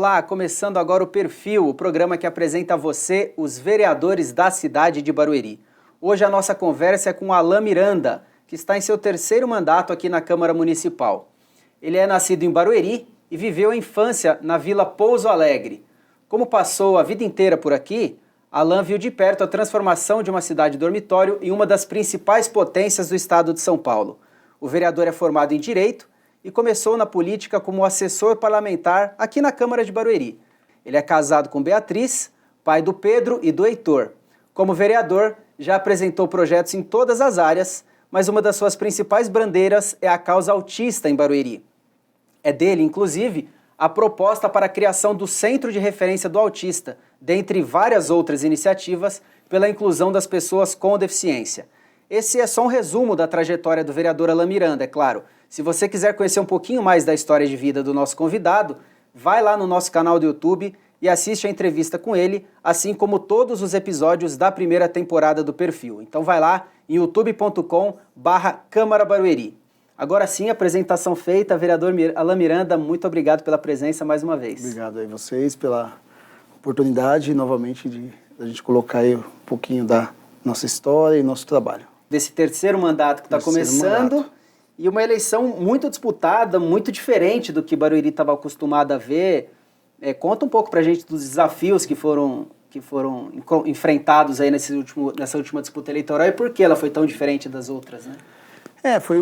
Olá, começando agora o Perfil, o programa que apresenta a você os vereadores da cidade de Barueri. Hoje a nossa conversa é com Alain Miranda, que está em seu terceiro mandato aqui na Câmara Municipal. Ele é nascido em Barueri e viveu a infância na Vila Pouso Alegre. Como passou a vida inteira por aqui, Alain viu de perto a transformação de uma cidade dormitório em uma das principais potências do estado de São Paulo. O vereador é formado em Direito e começou na política como assessor parlamentar aqui na Câmara de Barueri. Ele é casado com Beatriz, pai do Pedro e do Heitor. Como vereador, já apresentou projetos em todas as áreas, mas uma das suas principais bandeiras é a causa autista em Barueri. É dele, inclusive, a proposta para a criação do Centro de Referência do Autista, dentre várias outras iniciativas pela inclusão das pessoas com deficiência. Esse é só um resumo da trajetória do vereador Alain Miranda, é claro. Se você quiser conhecer um pouquinho mais da história de vida do nosso convidado, vai lá no nosso canal do YouTube e assiste a entrevista com ele, assim como todos os episódios da primeira temporada do Perfil. Então vai lá em youtube.com/Câmara Barueri. Agora sim, apresentação feita, vereador Alain Miranda, muito obrigado pela presença mais uma vez. Obrigado aí vocês pela oportunidade, novamente, de a gente colocar aí um pouquinho da nossa história e nosso trabalho. Desse terceiro mandato que está começando, e uma eleição muito disputada, muito diferente do que Barueri estava acostumado a ver. Conta um pouco para a gente dos desafios que foram enfrentados aí nessa última disputa eleitoral e por que ela foi tão diferente das outras, né? Foi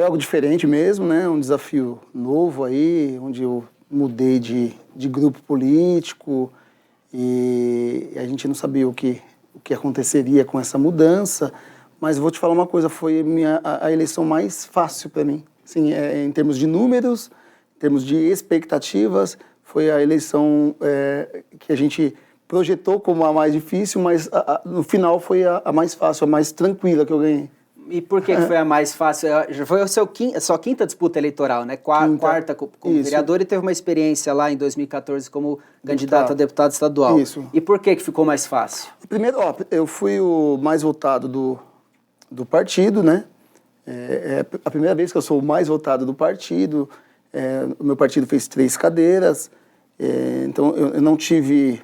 algo diferente mesmo, né? Um desafio novo aí, onde eu mudei de grupo político e a gente não sabia o que aconteceria com essa mudança, mas vou te falar uma coisa, foi a eleição mais fácil para mim. Assim, em termos de números, em termos de expectativas, foi a eleição que a gente projetou como a mais difícil, mas no final foi a mais fácil, a mais tranquila que eu ganhei. E por que foi a mais fácil? Foi a sua quinta disputa eleitoral, né? Quarta como vereador e teve uma experiência lá em 2014 como candidato a deputado estadual. Isso. E por que ficou mais fácil? Primeiro, eu fui o mais votado do partido, né? É a primeira vez que eu sou o mais votado do partido. O meu partido fez 3 cadeiras, então eu não tive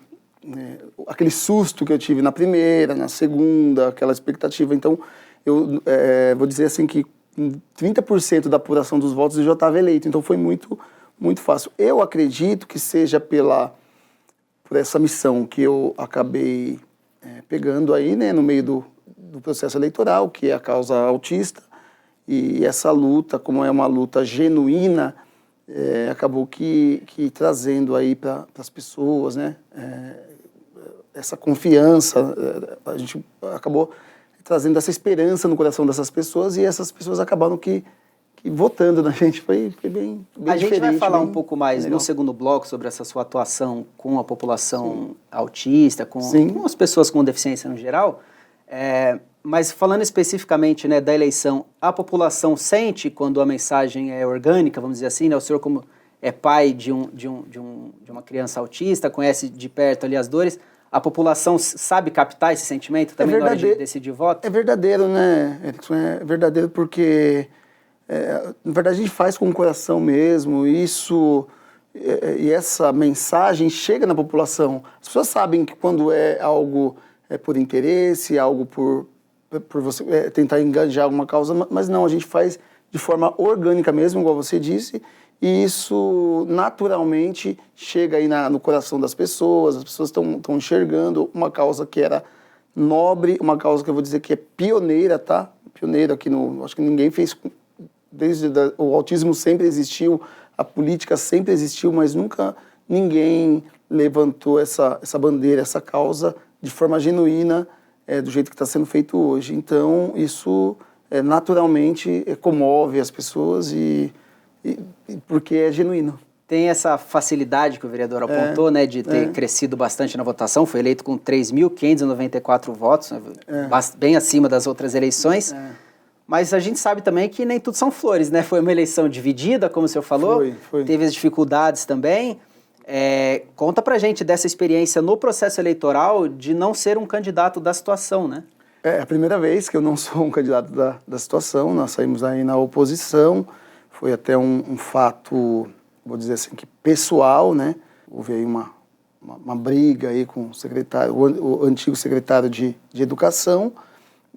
aquele susto que eu tive na primeira, na segunda, aquela expectativa. Então, eu vou dizer assim que 30% da apuração dos votos eu já estava eleito, então foi muito, muito fácil. Eu acredito que seja por essa missão que eu acabei pegando aí, né, no meio do processo eleitoral, que é a causa autista, e essa luta, como é uma luta genuína, acabou que trazendo aí para as pessoas, né, essa confiança, a gente acabou trazendo essa esperança no coração dessas pessoas e essas pessoas acabaram que votando na gente. Foi bem diferente. A gente vai falar um pouco mais legal no segundo bloco sobre essa sua atuação com a população autista, com as pessoas com deficiência no geral. Mas falando especificamente, né, da eleição, a população sente quando a mensagem é orgânica, vamos dizer assim, né? O senhor como é pai de uma criança autista, conhece de perto ali as dores. A população sabe captar esse sentimento também na hora de decidir voto? É verdadeiro, né, Erickson? É verdadeiro porque, na verdade, a gente faz com o coração mesmo. E essa mensagem chega na população. As pessoas sabem que quando é algo por interesse, algo por você tentar engajar alguma causa, mas não, a gente faz de forma orgânica mesmo, igual você disse, e isso naturalmente chega aí no coração das pessoas, as pessoas estão enxergando uma causa que era nobre, uma causa que eu vou dizer que é pioneira, tá? Pioneira aqui acho que ninguém fez, o autismo sempre existiu, a política sempre existiu, mas nunca ninguém levantou essa bandeira, essa causa de forma genuína, do jeito que está sendo feito hoje. Então, isso naturalmente comove as pessoas porque é genuíno. Tem essa facilidade que o vereador apontou, né, de ter crescido bastante na votação, foi eleito com 3.594 votos, né, bem acima das outras eleições, mas a gente sabe também que nem tudo são flores, né? Foi uma eleição dividida, como o senhor falou, foi. Teve as dificuldades também. Conta pra gente dessa experiência no processo eleitoral de não ser um candidato da situação, né? É a primeira vez que eu não sou um candidato da situação, nós saímos aí na oposição, foi até um fato, vou dizer assim, que pessoal, né? houve aí uma briga aí com o secretário, o antigo secretário de Educação,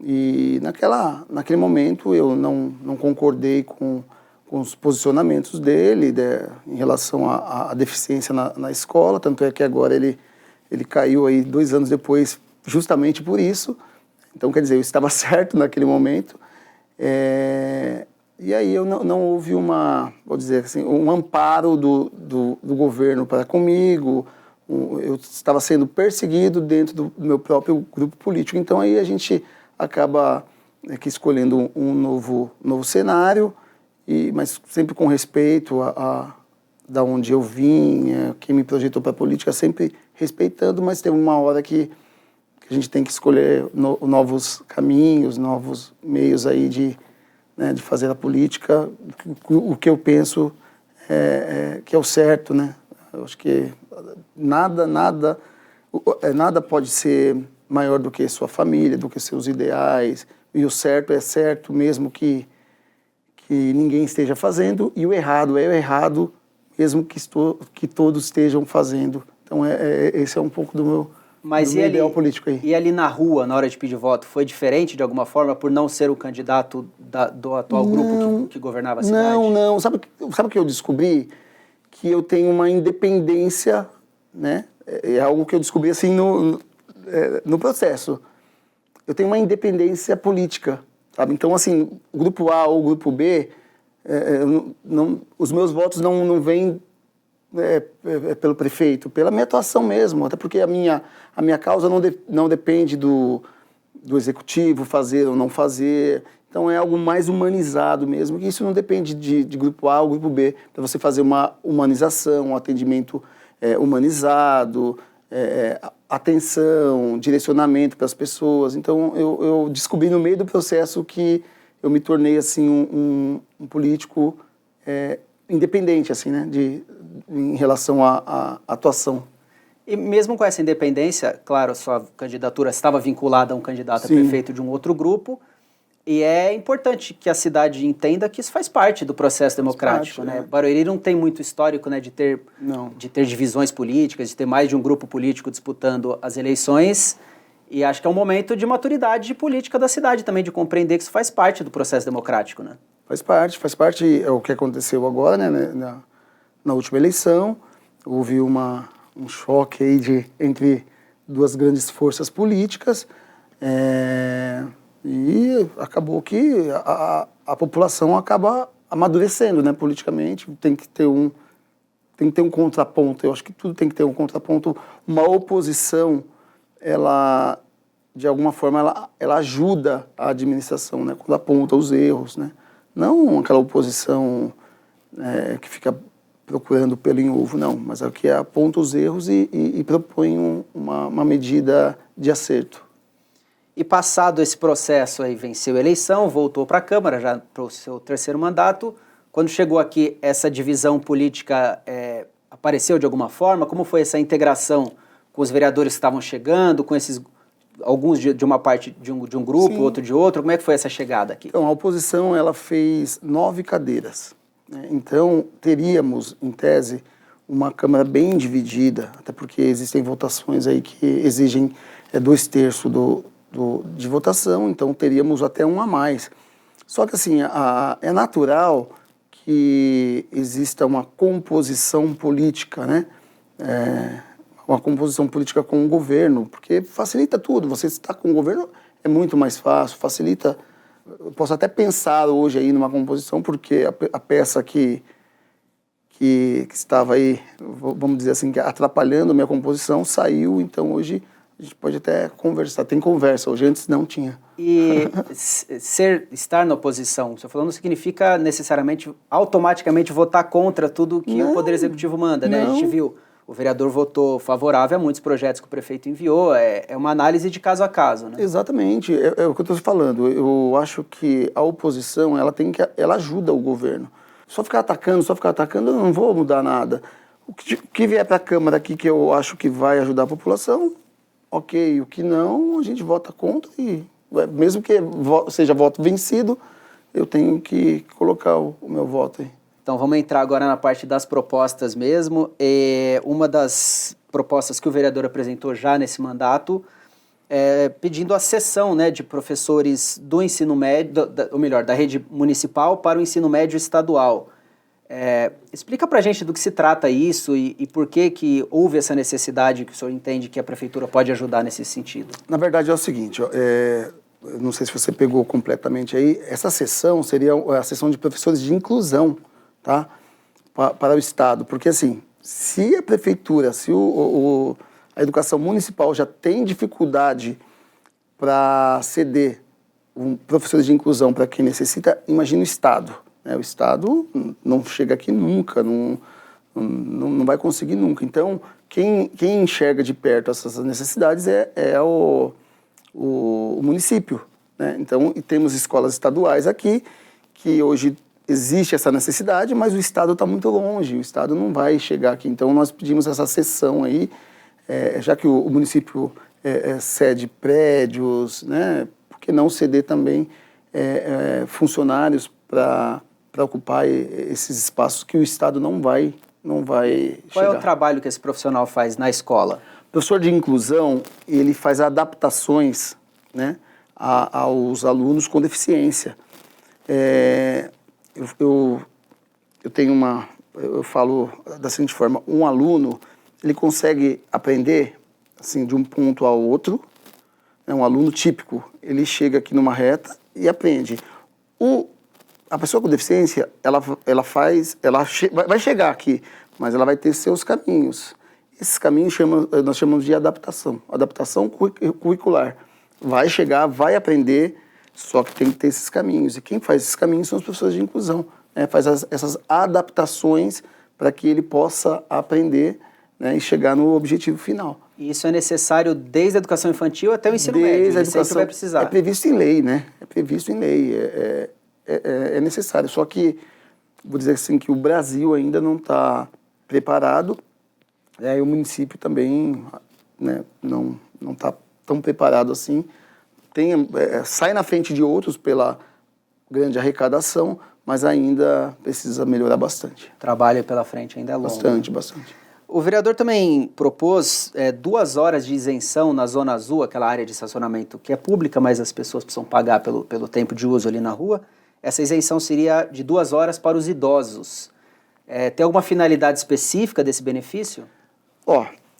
e naquele momento eu não concordei com os posicionamentos dele em relação à deficiência na escola, tanto é que agora ele caiu aí 2 anos depois justamente por isso. Então, quer dizer, eu estava certo naquele momento. E aí não houve vou dizer assim, um amparo do governo para comigo. Eu estava sendo perseguido dentro do meu próprio grupo político. Então aí a gente acaba aqui escolhendo um novo cenário, mas sempre com respeito da onde eu vim, quem me projetou para a política, sempre respeitando, mas tem uma hora que a gente tem que escolher novos caminhos, novos meios aí de fazer a política, o que eu penso que é o certo, né? Eu acho que nada pode ser maior do que sua família, do que seus ideais, e o certo é certo mesmo que ninguém esteja fazendo, e o errado é o errado mesmo que todos estejam fazendo. Então esse é um pouco do meu ideal político aí. E ali na rua, na hora de pedir voto, foi diferente de alguma forma por não ser o candidato do atual grupo que governava a cidade? Não. Sabe o que eu descobri? Que eu tenho uma independência, né? É algo que eu descobri assim no processo. Eu tenho uma independência política, sabe? Então, assim, o grupo A ou o grupo B, os meus votos não vêm pelo prefeito, pela minha atuação mesmo, até porque a minha causa não depende do executivo fazer ou não fazer. Então é algo mais humanizado mesmo, que isso não depende de grupo A ou grupo B, para você fazer uma humanização, um atendimento humanizado, atenção, direcionamento para as pessoas. Então eu descobri no meio do processo que eu me tornei assim um político independente, assim, né, em relação à atuação. E mesmo com essa independência, claro, sua candidatura estava vinculada a um candidato a prefeito de um outro grupo, e é importante que a cidade entenda que isso faz parte do processo democrático, né? Barueri não tem muito histórico, né, de ter divisões políticas, de ter mais de um grupo político disputando as eleições, e acho que é um momento de maturidade política da cidade também, de compreender que isso faz parte do processo democrático, né? Faz parte, é o que aconteceu agora, né, na última eleição. Houve um choque aí entre 2 grandes forças políticas, e acabou que a população acaba amadurecendo, né, politicamente. Tem que ter um contraponto. Eu acho que tudo tem que ter um contraponto. Uma oposição, ela, de alguma forma, ela ajuda a administração, né, quando aponta os erros, né? Não aquela oposição que fica procurando pelo em ovo, não, mas é que aponta os erros e propõe uma medida de acerto. E passado esse processo aí, venceu a eleição, voltou para a Câmara, já para o seu 3º mandato. Quando chegou aqui, essa divisão política apareceu de alguma forma? Como foi essa integração com os vereadores que estavam chegando, com alguns de uma parte de um grupo, Sim. Outro de outro? Como é que foi essa chegada aqui? Então, a oposição ela fez 9 cadeiras. Né? Então, teríamos, em tese, uma Câmara bem dividida, até porque existem votações aí que exigem 2/3 de votação, então teríamos até 1 a mais. Só que assim, é natural que exista uma composição política, né? Uma composição política com o governo, porque facilita tudo. Você estar com o governo é muito mais fácil, facilita. Eu posso até pensar hoje aí numa composição, porque a peça que estava aí, vamos dizer assim, atrapalhando a minha composição, saiu, então hoje a gente pode até conversar, tem conversa, hoje antes não tinha. E estar na oposição, você falou, não significa necessariamente, automaticamente votar contra tudo que o Poder Executivo manda, né? A gente viu, o vereador votou favorável a muitos projetos que o prefeito enviou, é uma análise de caso a caso, né? Exatamente, é o que eu estou falando, eu acho que a oposição, ela ajuda o governo. Só ficar atacando, eu não vou mudar nada. O que vier para a Câmara aqui que eu acho que vai ajudar a população, ok, o que não, a gente vota contra e mesmo que seja voto vencido, eu tenho que colocar o meu voto aí. Então vamos entrar agora na parte das propostas mesmo. Uma das propostas que o vereador apresentou já nesse mandato é pedindo a cessão, né, de professores do ensino médio, ou melhor, da rede municipal para o ensino médio estadual. Explica pra gente do que se trata isso e por que houve essa necessidade que o senhor entende que a prefeitura pode ajudar nesse sentido. Na verdade é o seguinte, não sei se você pegou completamente aí, essa sessão seria a sessão de professores de inclusão, tá? Para o Estado, porque assim, se a prefeitura, se a educação municipal já tem dificuldade para ceder professores de inclusão para quem necessita, imagina o Estado. O Estado não chega aqui nunca, não vai conseguir nunca. Então, quem enxerga de perto essas necessidades é o município, né? Então, e temos escolas estaduais aqui, que hoje existe essa necessidade, mas o Estado está muito longe, o Estado não vai chegar aqui. Então, nós pedimos essa cessão aí, já que o município cede prédios, né? Por que não ceder também funcionários para ocupar esses espaços que o Estado não vai Qual chegar. é o trabalho que esse profissional faz na escola? O professor de inclusão, ele faz adaptações, né, aos alunos com deficiência. Eu falo da seguinte forma, um aluno, ele consegue aprender assim, de um ponto ao outro, né, um aluno típico, ele chega aqui numa reta e aprende. A pessoa com deficiência, vai chegar aqui, mas ela vai ter seus caminhos. Esses caminhos nós chamamos de adaptação curricular. Vai chegar, vai aprender, só que tem que ter esses caminhos. E quem faz esses caminhos são os professores de inclusão, né? Faz essas adaptações para que ele possa aprender, né, e chegar no objetivo final. E isso é necessário desde a educação infantil até o ensino médio, ele sempre vai precisar. É previsto em lei, né? É previsto em lei, é necessário. Só que, vou dizer assim, que o Brasil ainda não está preparado, e o município também, né, não está tão preparado assim. Sai na frente de outros pela grande arrecadação, mas ainda precisa melhorar bastante. O trabalho pela frente ainda é longo. Bastante. O vereador também propôs 2 horas de isenção na Zona Azul, aquela área de estacionamento que é pública, mas as pessoas precisam pagar pelo tempo de uso ali na rua. Essa isenção seria de 2 horas para os idosos. Tem alguma finalidade específica desse benefício?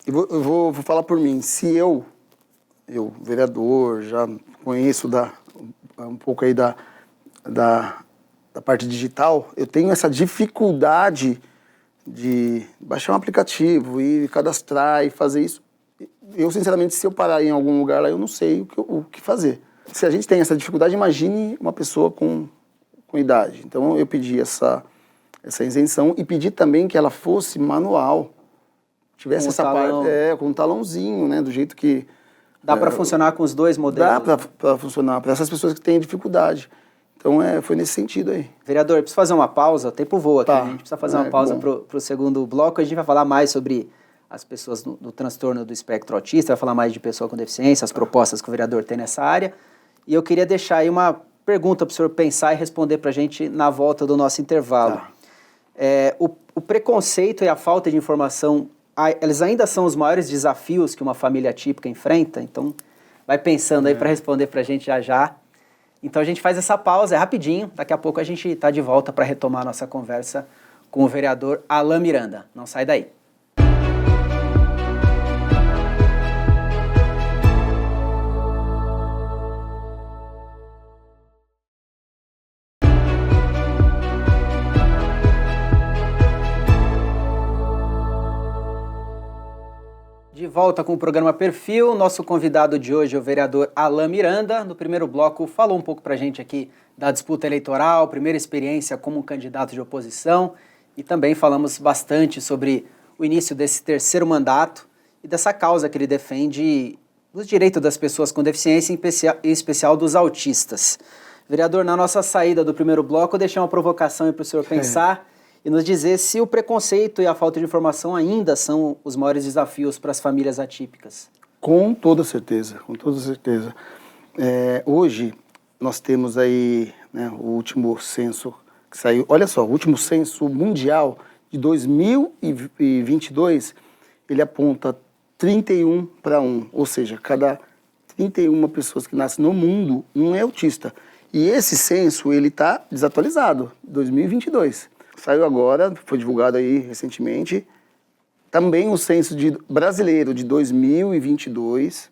Eu vou falar por mim. Se eu, vereador, já conheço um pouco aí da parte digital, eu tenho essa dificuldade de baixar um aplicativo e cadastrar e fazer isso. Eu, sinceramente, se eu parar em algum lugar lá, eu não sei o que fazer. Se a gente tem essa dificuldade, imagine uma pessoa com idade. Então, eu pedi essa isenção e pedi também que ela fosse manual. Tivesse essa parte, com um talãozinho, né, do jeito que... Dá para funcionar com os dois modelos? Dá para funcionar, para essas pessoas que têm dificuldade. Então, foi nesse sentido aí. Vereador, preciso fazer uma pausa, o tempo voa aqui, tá. Né? A gente precisa fazer uma pausa para o segundo bloco, a gente vai falar mais sobre as pessoas no transtorno do espectro autista, vai falar mais de pessoa com deficiência, as propostas que o vereador tem nessa área, e eu queria deixar aí uma pergunta para o senhor pensar e responder para a gente na volta do nosso intervalo. Tá. O preconceito e a falta de informação, eles ainda são os maiores desafios que uma família típica enfrenta? Então, vai pensando aí para responder para a gente já. Então, a gente faz essa pausa, é rapidinho, daqui a pouco a gente está de volta para retomar a nossa conversa com o vereador Alan Miranda. Não sai daí. De volta com o programa Perfil, nosso convidado de hoje é o vereador Alan Miranda. No primeiro bloco falou um pouco pra gente aqui da disputa eleitoral, primeira experiência como candidato de oposição, e também falamos bastante sobre o início desse terceiro mandato e dessa causa que ele defende dos direitos das pessoas com deficiência, em especial dos autistas. Vereador, na nossa saída do primeiro bloco, eu deixei uma provocação aí para o senhor pensar e nos dizer se o preconceito e a falta de informação ainda são os maiores desafios para as famílias atípicas. Com toda certeza, com toda certeza. Hoje, nós temos aí, né, o último censo que saiu, olha só, o último censo mundial de 2022, ele aponta 31 para 1, ou seja, cada 31 pessoas que nascem no mundo, um é autista. E esse censo, ele está desatualizado, 2022. Saiu agora, foi divulgado aí recentemente, também o censo brasileiro de 2022,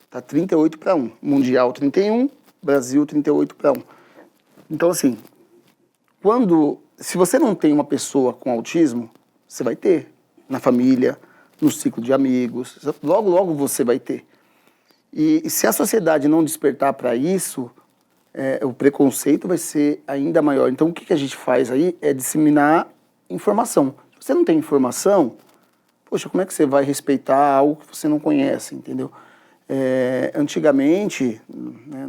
está 38 para 1. Mundial 31, Brasil 38 para 1. Então, assim, se você não tem uma pessoa com autismo, você vai ter na família, no ciclo de amigos, logo, logo você vai ter. E se a sociedade não despertar para isso, o preconceito vai ser ainda maior. Então, o que a gente faz aí é disseminar informação. Se você não tem informação, poxa, como é que você vai respeitar algo que você não conhece, entendeu? Antigamente, né,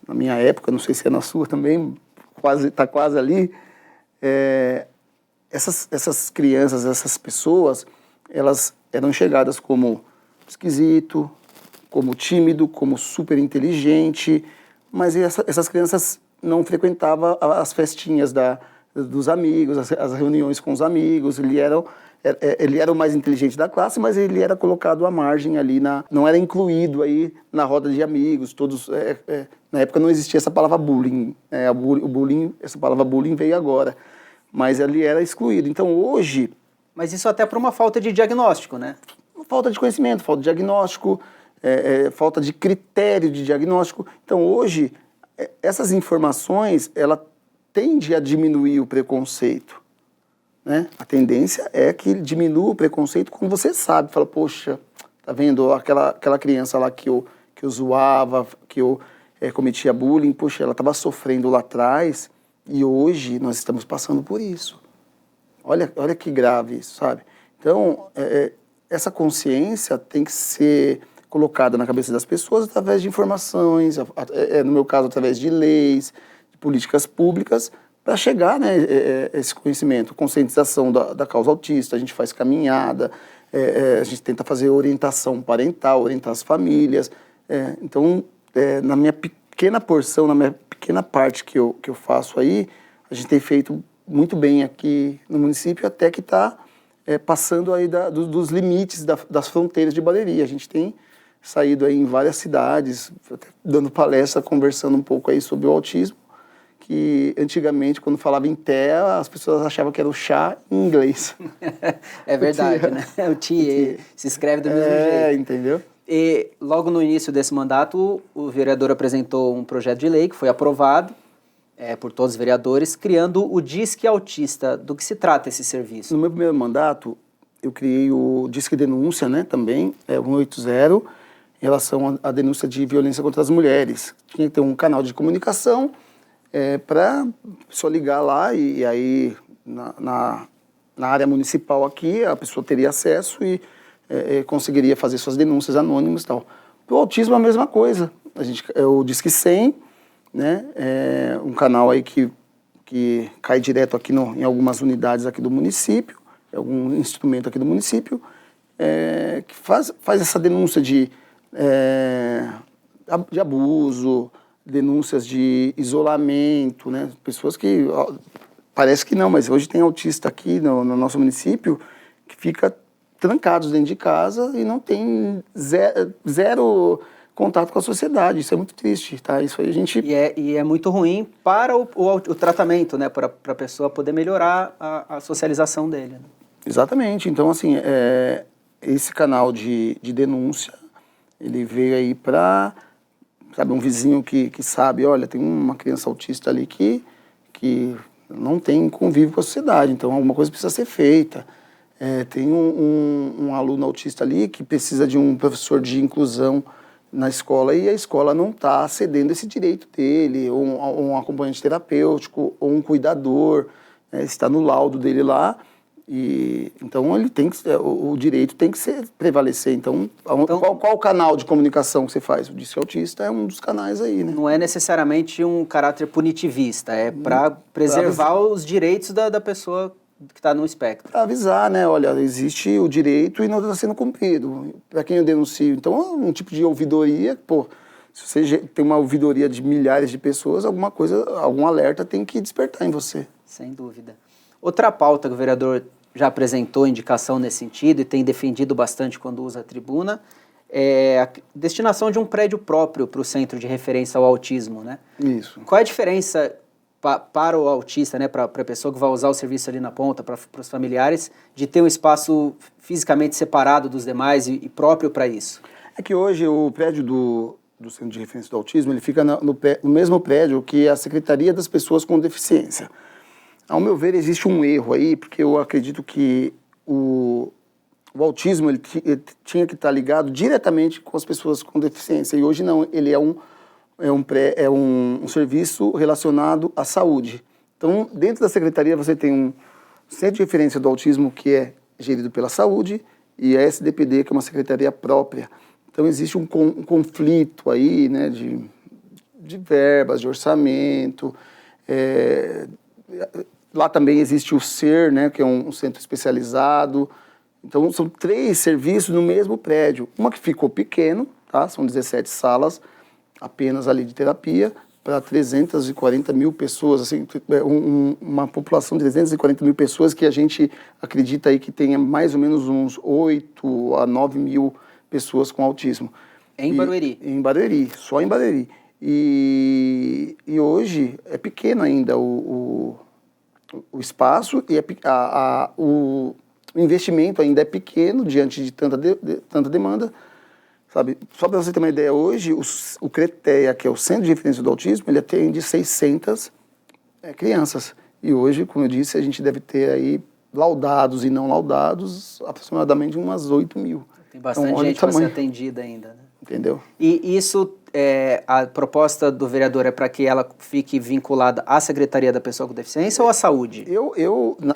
na minha época, não sei se é na sua também, está quase ali, essas crianças, essas pessoas, elas eram enxergadas como esquisito, como tímido, como super inteligente, mas essas crianças não frequentavam as festinhas dos amigos, as reuniões com os amigos. Ele era o mais inteligente da classe, mas ele era colocado à margem ali, não era incluído aí na roda de amigos. Todos, na época não existia essa palavra bullying, o bullying, essa palavra bullying veio agora, mas ele era excluído. Então hoje... Mas isso até por uma falta de diagnóstico, né? Falta de conhecimento, falta de diagnóstico, falta de critério de diagnóstico. Então hoje, essas informações, ela tende a diminuir o preconceito. Né? A tendência é que diminua o preconceito quando você sabe, fala, poxa, tá vendo aquela criança lá que eu zoava, que eu cometia bullying, poxa, ela estava sofrendo lá atrás e hoje nós estamos passando por isso. Olha que grave isso, sabe? Então, essa consciência tem que ser colocada na cabeça das pessoas através de informações, no meu caso, através de leis, de políticas públicas, para chegar, né, esse conhecimento, conscientização da causa autista. A gente faz caminhada, a gente tenta fazer orientação parental, orientar as famílias. Então, na minha pequena porção, na minha pequena parte que eu faço aí, a gente tem feito muito bem aqui no município, até que está passando aí dos limites das fronteiras de Barueri. A gente tem saído aí em várias cidades, dando palestra, conversando um pouco aí sobre o autismo, que antigamente, quando falava em TEA, as pessoas achavam que era o chá em inglês. É verdade, né? O TA se escreve do mesmo jeito. Entendeu? E logo no início desse mandato, o vereador apresentou um projeto de lei que foi aprovado por todos os vereadores, criando o Disque Autista. Do que se trata esse serviço? No meu primeiro mandato, eu criei o Disque Denúncia, né, também, 180, em relação à denúncia de violência contra as mulheres. Tinha que ter um canal de comunicação para só ligar lá e aí na área municipal aqui a pessoa teria acesso e conseguiria fazer suas denúncias anônimas e tal. O autismo é a mesma coisa. O Disque 100, né, um canal aí que cai direto aqui em algumas unidades aqui do município, algum instrumento aqui do município, que faz essa denúncia de abuso, denúncias de isolamento, né? Pessoas que, parece que não, mas hoje tem autista aqui no nosso município que fica trancados dentro de casa e não tem zero contato com a sociedade. Isso é muito triste, tá? Isso aí a gente... E é muito ruim para o tratamento, né? Para a pessoa poder melhorar a socialização dele. Né? Exatamente. Então, assim, esse canal de denúncia, ele veio aí para, sabe, um vizinho que sabe, olha, tem uma criança autista ali que não tem convívio com a sociedade, então alguma coisa precisa ser feita. Tem um aluno autista ali que precisa de um professor de inclusão na escola e a escola não está cedendo esse direito dele, ou um acompanhante terapêutico, ou um cuidador, está no laudo dele lá, e então ele tem que, o direito tem que prevalecer. Então qual o canal de comunicação que você faz? O Disque Autista é um dos canais aí, né? Não é necessariamente um caráter punitivista, é para preservar os direitos da pessoa que está no espectro. Para avisar, né? Olha, existe o direito e não está sendo cumprido. Para quem eu denuncio. Então, é um tipo de ouvidoria, pô, Se você tem uma ouvidoria de milhares de pessoas, alguma coisa, algum alerta tem que despertar em você. Sem dúvida. Outra pauta que o vereador já apresentou indicação nesse sentido e tem defendido bastante quando usa a tribuna é a destinação de um prédio próprio para o Centro de Referência ao Autismo, né? Isso. Qual é a diferença para o autista, né, para a pessoa que vai usar o serviço ali na ponta, para os familiares, de ter um espaço fisicamente separado dos demais e próprio para isso? É que hoje o prédio do Centro de Referência do Autismo, ele fica no mesmo prédio que a Secretaria das Pessoas com Deficiência. Ao meu ver, existe um erro aí, porque eu acredito que o autismo ele tinha que estar ligado diretamente com as pessoas com deficiência, e hoje não, ele é um serviço relacionado à saúde. Então, dentro da Secretaria, você tem um Centro de Referência do Autismo que é gerido pela saúde e a SDPD, que é uma secretaria própria. Então, existe um conflito aí, né, de verbas, de orçamento. Lá também existe o SER, né, que é um centro especializado. Então, são 3 serviços no mesmo prédio. Uma que ficou pequeno, tá? São 17 salas apenas ali de terapia, para 340 mil pessoas, assim, uma população de 340 mil pessoas que a gente acredita aí que tenha mais ou menos uns 8 a 9 mil pessoas com autismo. Em Barueri? Em Barueri, só em Barueri. E hoje é pequeno ainda o espaço e o investimento ainda é pequeno diante de tanta demanda, sabe? Só para você ter uma ideia, hoje o CRETEA, que é o Centro de Referência do Autismo, ele atende 600 crianças. E hoje, como eu disse, a gente deve ter aí laudados e não laudados aproximadamente umas 8 mil. Tem bastante então, gente para ser atendida ainda, né? Entendeu? E isso, a proposta do vereador é para que ela fique vinculada à Secretaria da Pessoa com Deficiência ou à Saúde?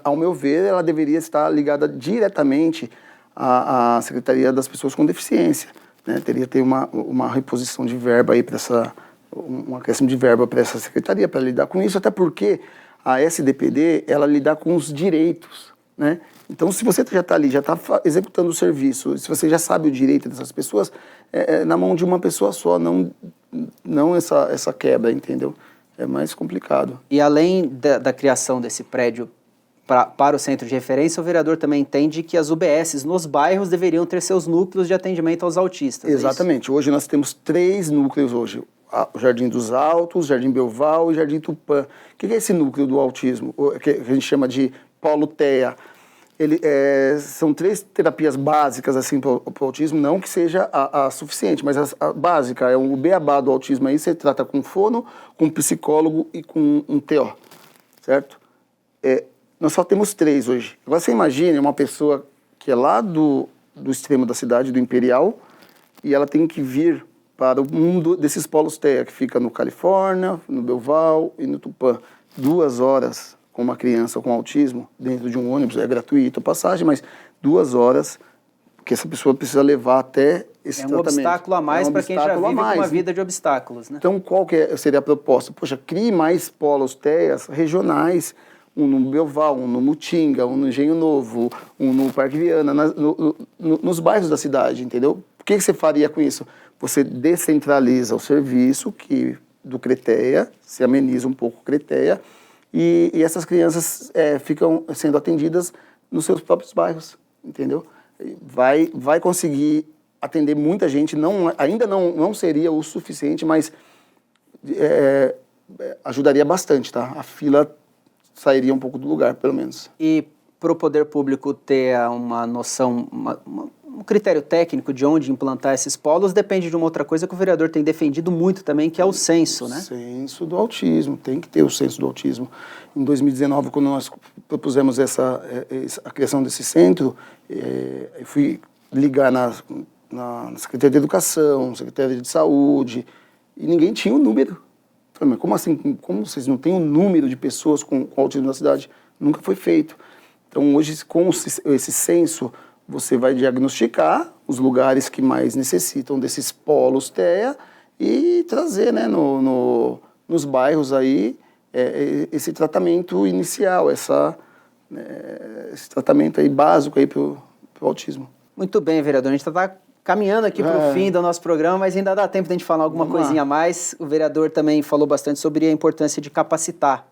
Ao meu ver, ela deveria estar ligada diretamente à Secretaria das Pessoas com Deficiência, né? Teria que ter uma reposição de verba aí para um acréscimo de verba para essa secretaria, para lidar com isso, até porque a SDPD, ela lida com os direitos, né? Então, se você já está ali, já está executando o serviço, se você já sabe o direito dessas pessoas, é na mão de uma pessoa só, não essa quebra, entendeu? É mais complicado. E além da criação desse prédio para o centro de referência, o vereador também entende que as UBSs nos bairros deveriam ter seus núcleos de atendimento aos autistas. Exatamente. Hoje nós temos 3 núcleos hoje. O Jardim dos Altos, Jardim Belval e Jardim Tupã. O que é esse núcleo do autismo? Que a gente chama de Polo TEA. São 3 terapias básicas assim, para o autismo, não que seja a suficiente, mas a básica é o beabá do autismo. Aí você trata com fono, com psicólogo e com um TO, certo? Nós só temos 3 hoje. Agora você imagine uma pessoa que é lá do extremo da cidade, do Imperial, e ela tem que vir para um desses polos TEA, que fica no Califórnia, no Belval e no Tupã. 2 horas com uma criança com autismo, dentro de um ônibus, é gratuito a passagem, mas 2 horas que essa pessoa precisa levar até esse tratamento. Obstáculo a mais para quem já vive uma vida de obstáculos, né? Então, qual que seria a proposta? Poxa, crie mais polos TEAs regionais, um no Belval, um no Mutinga, um no Engenho Novo, um no Parque Viana, nos bairros da cidade, entendeu? O que você faria com isso? Você descentraliza o serviço do CRETEA, se ameniza um pouco o CRETEA, e essas crianças ficam sendo atendidas nos seus próprios bairros, entendeu? Vai conseguir atender muita gente, ainda não seria o suficiente, mas ajudaria bastante, tá? A fila sairia um pouco do lugar, pelo menos. E para o poder público ter uma noção, um critério técnico de onde implantar esses polos, depende de uma outra coisa que o vereador tem defendido muito também, que é o censo, né? O censo do autismo, tem que ter o censo do autismo. Em 2019, quando nós propusemos a criação desse centro, eu fui ligar na Secretaria de Educação, Secretaria de Saúde, e ninguém tinha o número. Falei, mas como assim? Como vocês não têm o número de pessoas com autismo na cidade? Nunca foi feito. Então, hoje, com esse censo, você vai diagnosticar os lugares que mais necessitam desses polos TEA e trazer, né, nos bairros aí esse tratamento inicial, esse tratamento aí básico aí para o autismo. Muito bem, vereador. A gente está caminhando aqui para o fim do nosso programa, mas ainda dá tempo de a gente falar alguma coisinha a mais. O vereador também falou bastante sobre a importância de capacitar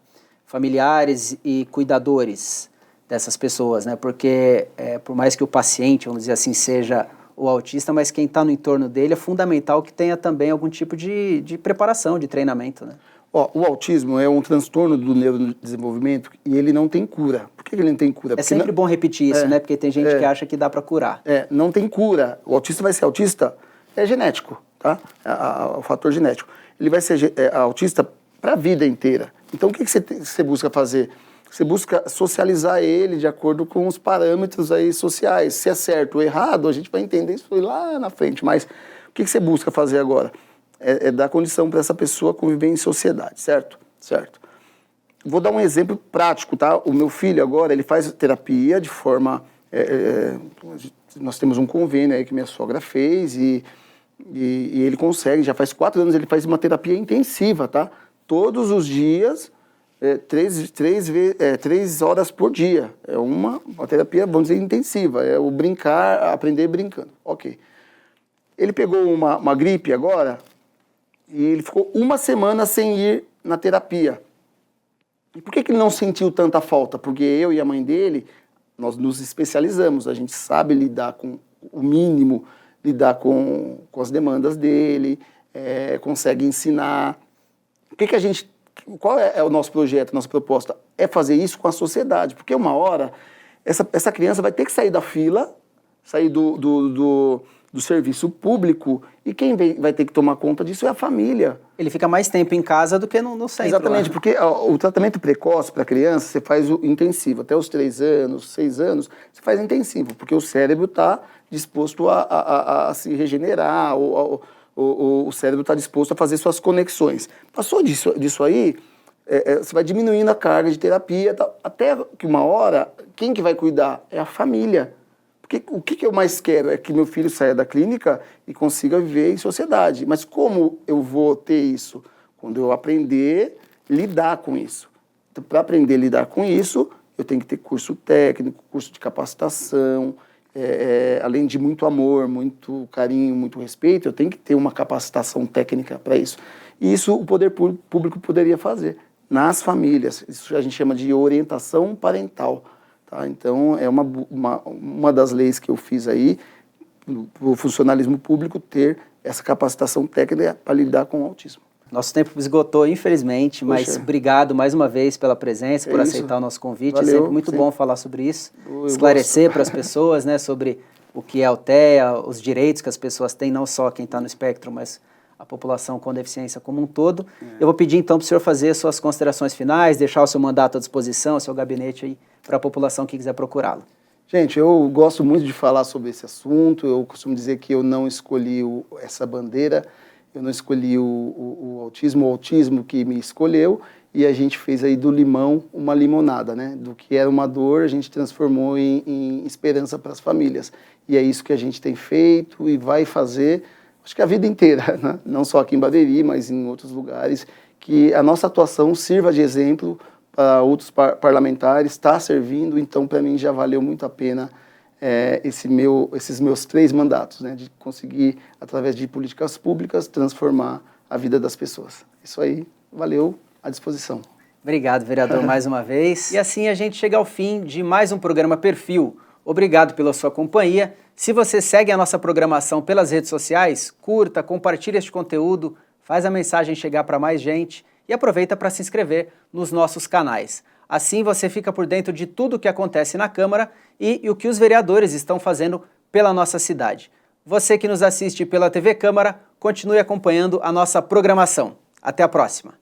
familiares e cuidadores dessas pessoas, né? Porque por mais que o paciente, vamos dizer assim, seja o autista, mas quem está no entorno dele é fundamental que tenha também algum tipo de preparação, de treinamento, né? O autismo é um transtorno do neurodesenvolvimento e ele não tem cura. Por que ele não tem cura? É sempre bom repetir isso, né? Porque tem gente que acha que dá para curar. Não tem cura. O autista vai ser autista, é genético, tá? O fator genético. Ele vai ser autista para a vida inteira. Então, o que você busca fazer? Você busca socializar ele de acordo com os parâmetros aí sociais. Se é certo ou errado, a gente vai entender isso lá na frente. Mas o que você busca fazer agora? É dar condição para essa pessoa conviver em sociedade, certo? Certo. Vou dar um exemplo prático, tá? O meu filho agora, ele faz terapia de forma... nós temos um convênio aí que minha sogra fez e ele consegue, já faz 4 anos, ele faz uma terapia intensiva, tá? Todos os dias, 3 horas por dia. É uma terapia, vamos dizer, intensiva. É o brincar, aprender brincando. Ok. Ele pegou uma gripe agora e ele ficou 1 semana sem ir na terapia. E por que ele não sentiu tanta falta? Porque eu e a mãe dele, nós nos especializamos, a gente sabe lidar com o mínimo, lidar com as demandas dele, consegue ensinar. Qual é o nosso projeto, nossa proposta? É fazer isso com a sociedade, porque uma hora essa criança vai ter que sair da fila, sair do serviço público, e quem vai ter que tomar conta disso é a família. Ele fica mais tempo em casa do que no centro. Exatamente, porque o tratamento precoce para a criança, você faz o intensivo. Até os 3 anos, 6 anos, você faz intensivo, porque o cérebro está disposto a se regenerar, o cérebro está disposto a fazer suas conexões. Passou disso aí, você vai diminuindo a carga de terapia, até que uma hora, quem que vai cuidar? É a família. Porque o que eu mais quero é que meu filho saia da clínica e consiga viver em sociedade. Mas como eu vou ter isso? Quando eu aprender a lidar com isso. Então, para aprender a lidar com isso, eu tenho que ter curso técnico, curso de capacitação, além de muito amor, muito carinho, muito respeito, eu tenho que ter uma capacitação técnica para isso. E isso o poder público poderia fazer nas famílias. Isso a gente chama de orientação parental. Tá? Então, é uma das leis que eu fiz aí, para o funcionalismo público ter essa capacitação técnica para lidar com o autismo. Nosso tempo esgotou, infelizmente, mas obrigado mais uma vez pela presença, por aceitar o nosso convite. Valeu, é sempre muito bom falar sobre isso, esclarecer para as pessoas, né, sobre o que é a TEA, os direitos que as pessoas têm, não só quem está no espectro, mas a população com deficiência como um todo. Eu vou pedir então para o senhor fazer suas considerações finais, deixar o seu mandato à disposição, o seu gabinete aí para a população que quiser procurá-lo. Gente, eu gosto muito de falar sobre esse assunto, eu costumo dizer que eu não escolhi essa bandeira, eu não escolhi o autismo que me escolheu, e a gente fez aí do limão uma limonada, né? Do que era uma dor, a gente transformou em esperança para as famílias. E é isso que a gente tem feito e vai fazer, acho que a vida inteira, né? Não só aqui em Barueri, mas em outros lugares, que a nossa atuação sirva de exemplo para outros parlamentares, está servindo, então para mim já valeu muito a pena esses meus 3 mandatos, né, de conseguir, através de políticas públicas, transformar a vida das pessoas. Isso aí, valeu, à disposição. Obrigado, vereador, mais uma vez. E assim a gente chega ao fim de mais um programa Perfil. Obrigado pela sua companhia. Se você segue a nossa programação pelas redes sociais, curta, compartilhe este conteúdo, faz a mensagem chegar para mais gente e aproveita para se inscrever nos nossos canais. Assim você fica por dentro de tudo o que acontece na Câmara e o que os vereadores estão fazendo pela nossa cidade. Você que nos assiste pela TV Câmara, continue acompanhando a nossa programação. Até a próxima!